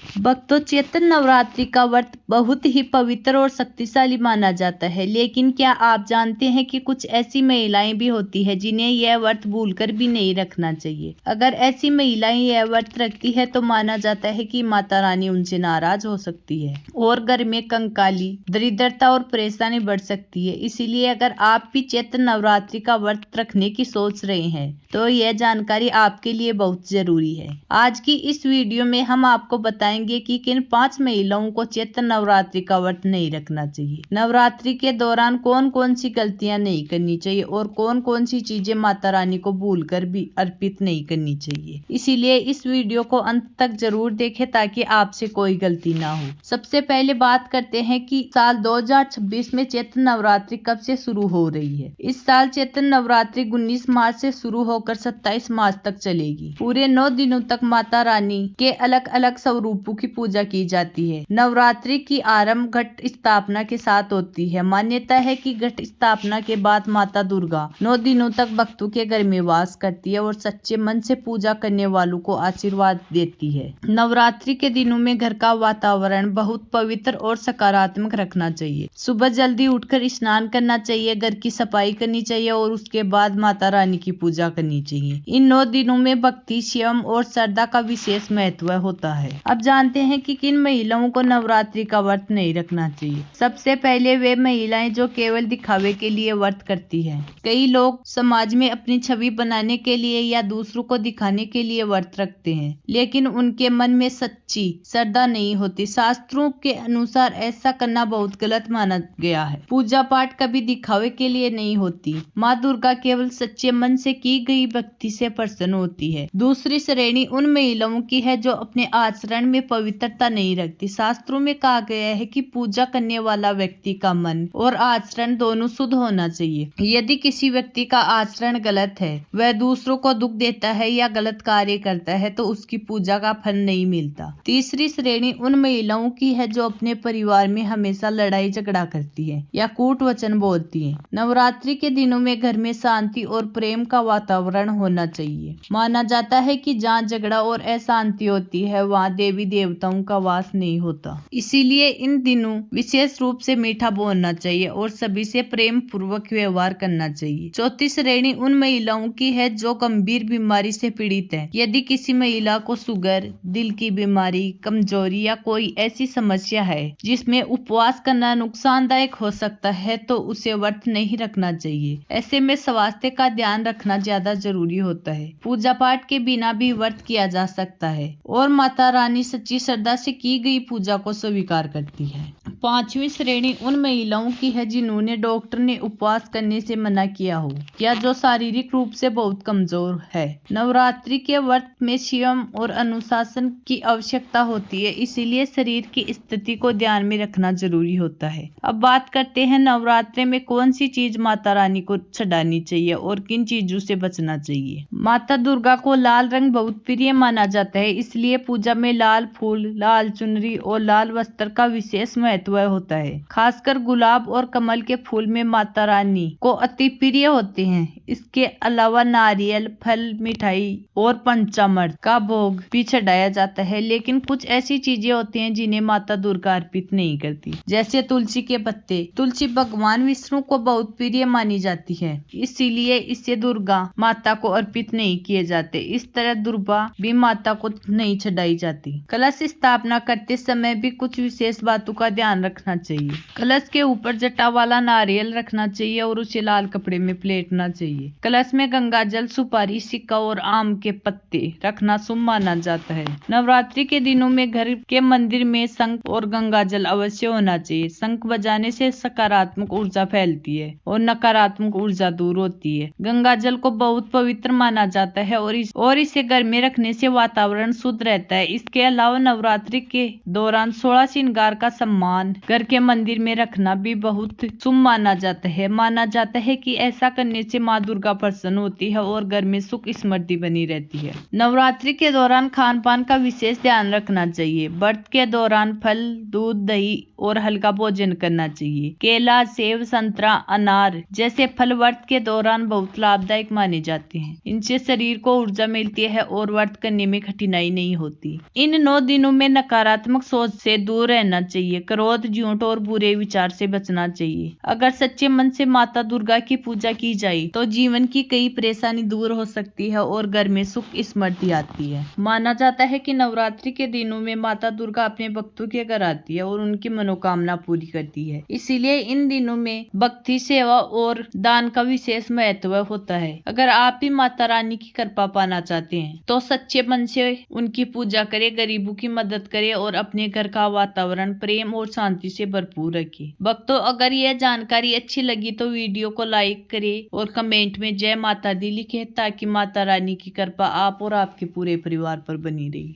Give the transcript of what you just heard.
भक्तों, चैत्र नवरात्रि का व्रत बहुत ही पवित्र और शक्तिशाली माना जाता है। लेकिन क्या आप जानते हैं कि कुछ ऐसी महिलाएं भी होती है जिन्हें यह व्रत भूलकर भी नहीं रखना चाहिए। अगर ऐसी महिलाएं यह व्रत रखती है तो माना जाता है कि माता रानी उनसे नाराज हो सकती है और घर में कंकाली, दरिद्रता और परेशानी बढ़ सकती है। इसीलिए अगर आप भी चैत्र नवरात्रि का व्रत रखने की सोच रहे हैं तो यह जानकारी आपके लिए बहुत जरूरी है। आज की इस वीडियो में हम आपको बताएंगे कि किन 5 महिलाओं को चैत्र नवरात्रि का व्रत नहीं रखना चाहिए, नवरात्रि के दौरान कौन कौन सी गलतियां नहीं करनी चाहिए और कौन कौन सी चीजें माता रानी को भूलकर भी अर्पित नहीं करनी चाहिए। इसीलिए इस वीडियो को अंत तक जरूर देखें ताकि आपसे कोई गलती ना हो। सबसे पहले बात करते हैं कि साल 2026 में चैत्र नवरात्रि कब से शुरू हो रही है। इस साल चैत्र नवरात्रि 19 मार्च से शुरू होकर 27 मार्च तक चलेगी। पूरे 9 दिनों तक माता रानी के अलग अलग स्वरूपों की पूजा की जाती है। नवरात्रि की आरंभ घट स्थापना के साथ होती है। मान्यता है कि घट स्थापना के बाद माता दुर्गा 9 दिनों तक भक्तों के घर में वास करती है और सच्चे मन से पूजा करने वालों को आशीर्वाद देती है। नवरात्रि के दिनों में घर का वातावरण बहुत पवित्र और सकारात्मक रखना चाहिए। सुबह जल्दी उठकर स्नान करना चाहिए, घर की सफाई करनी चाहिए और उसके बाद माता रानी की पूजा करनी चाहिए। इन 9 दिनों में भक्ति, संयम और श्रद्धा का विशेष महत्व होता है। अब जानते हैं कि किन महिलाओं को नवरात्रि का व्रत नहीं रखना चाहिए। सबसे पहले वे महिलाएं जो केवल दिखावे के लिए व्रत करती हैं। कई लोग समाज में अपनी छवि बनाने के लिए या दूसरों को दिखाने के लिए व्रत रखते हैं, लेकिन उनके मन में सच्ची श्रद्धा नहीं होती। शास्त्रों के अनुसार ऐसा करना बहुत गलत माना गया है। पूजा पाठ कभी दिखावे के लिए नहीं होती। माँ दुर्गा केवल सच्चे मन से की गई भक्ति से प्रसन्न होती है। दूसरी श्रेणी उन महिलाओं की है जो अपने आचरण में पवित्रता नहीं रखती। शास्त्रों में कहा गया है कि पूजा करने वाला व्यक्ति का मन और आचरण दोनों शुद्ध होना चाहिए। यदि किसी व्यक्ति का आचरण गलत है, वह दूसरों को दुख देता है या गलत कार्य करता है तो उसकी पूजा का फल नहीं मिलता। तीसरी श्रेणी उन महिलाओं की है जो अपने परिवार में हमेशा लड़ाई झगड़ा करती है या कूट वचन बोलती है। नवरात्रि के दिनों में घर में शांति और प्रेम का वातावरण होना चाहिए। माना जाता है कि जहाँ झगड़ा और अशांति होती है वहाँ देवी देवताओं का वास नहीं होता। इसीलिए इन दिनों विशेष रूप से मीठा बोलना चाहिए और सभी से प्रेम पूर्वक व्यवहार करना चाहिए। चौथी श्रेणी उन महिलाओं की है जो गंभीर बीमारी से पीड़ित है। यदि किसी महिला को शुगर, दिल की बीमारी, कमजोरी या कोई ऐसी समस्या है जिसमें उपवास करना नुकसानदायक हो सकता है तो उसे व्रत नहीं रखना चाहिए। ऐसे में स्वास्थ्य का ध्यान रखना ज्यादा जरूरी होता है। पूजा पाठ के बिना भी व्रत किया जा सकता है और माता रानी सच्ची श्रद्धा से की गई पूजा को स्वीकार करती है। पांचवी श्रेणी उन महिलाओं की है जिन्होंने डॉक्टर ने उपवास करने से मना किया हो या जो शारीरिक रूप से बहुत कमजोर है। नवरात्रि के व्रत में संयम और अनुशासन की आवश्यकता होती है, इसीलिए शरीर की स्थिति को ध्यान में रखना जरूरी होता है। अब बात करते हैं नवरात्रि में कौन सी चीज माता रानी को चढ़ानी चाहिए और किन चीजों से बचना चाहिए। माता दुर्गा को लाल रंग बहुत प्रिय माना जाता है, इसलिए पूजा में लाल फूल, लाल चुनरी और लाल वस्त्र का विशेष महत्व होता है। खासकर गुलाब और कमल के फूल में माता रानी को अति प्रिय होते हैं। इसके अलावा नारियल, फल, मिठाई और पंचामृत का भोग भी चढ़ाया जाता है। लेकिन कुछ ऐसी चीजें होती हैं जिन्हें माता दुर्गा अर्पित नहीं करती, जैसे तुलसी के पत्ते। तुलसी भगवान विष्णु को बहुत प्रिय मानी जाती है, इसीलिए इसे दुर्गा माता को अर्पित नहीं किए जाते। इस तरह दुर्गा भी माता को नहीं चढ़ाई जाती। कलश स्थापना करते समय भी कुछ विशेष बातों का ध्यान रखना चाहिए। कलश के ऊपर जटा वाला नारियल रखना चाहिए और उसे लाल कपड़े में पलेटना चाहिए। कलश में गंगा जल, सुपारी, सिक्का और आम के पत्ते रखना शुभ माना जाता है। नवरात्रि के दिनों में घर के मंदिर में शंख और गंगा जल अवश्य होना चाहिए। शंख बजाने से सकारात्मक ऊर्जा फैलती है और नकारात्मक ऊर्जा दूर होती है। गंगा जल को बहुत पवित्र माना जाता है और इसे घर में रखने से वातावरण शुद्ध रहता है। इसके अलावा नवरात्रि के दौरान 16 श्रृंगार का सम्मान सामान घर के मंदिर में रखना भी बहुत शुभ माना जाता है। माना जाता है कि ऐसा करने से माँ दुर्गा प्रसन्न होती है और घर में सुख समृद्धि बनी रहती है। नवरात्रि के दौरान खान पान का विशेष ध्यान रखना चाहिए। व्रत के दौरान फल, दूध, दही और हल्का भोजन करना चाहिए। केला, सेब, संतरा, अनार जैसे फल व्रत के दौरान बहुत लाभदायक माने जाते हैं। इनसे शरीर को ऊर्जा मिलती है और व्रत करने में कठिनाई नहीं होती। इन 9 दिनों में नकारात्मक सोच से दूर रहना चाहिए। क्रोध, झूठ और बुरे विचार से बचना चाहिए। अगर सच्चे मन से माता दुर्गा की पूजा की जाए तो जीवन की कई परेशानी दूर हो सकती है और घर में सुख समृद्धि आती है। माना जाता है कि नवरात्रि के दिनों में माता दुर्गा अपने भक्तों के घर आती है और उनकी मनोकामना पूरी करती है। इसीलिए इन दिनों में भक्ति, सेवा और दान का विशेष महत्व होता है। अगर आप भी माता रानी की कृपा पाना चाहते हैं तो सच्चे मन से उनकी पूजा करें, गरीबों की मदद करें और अपने घर का वातावरण प्रेम और शांति से भरपूर रखें। भक्तों, अगर यह जानकारी अच्छी लगी तो वीडियो को लाइक करें और कमेंट में जय माता दी लिखें ताकि माता रानी की कृपा आप और आपके पूरे परिवार पर बनी रही।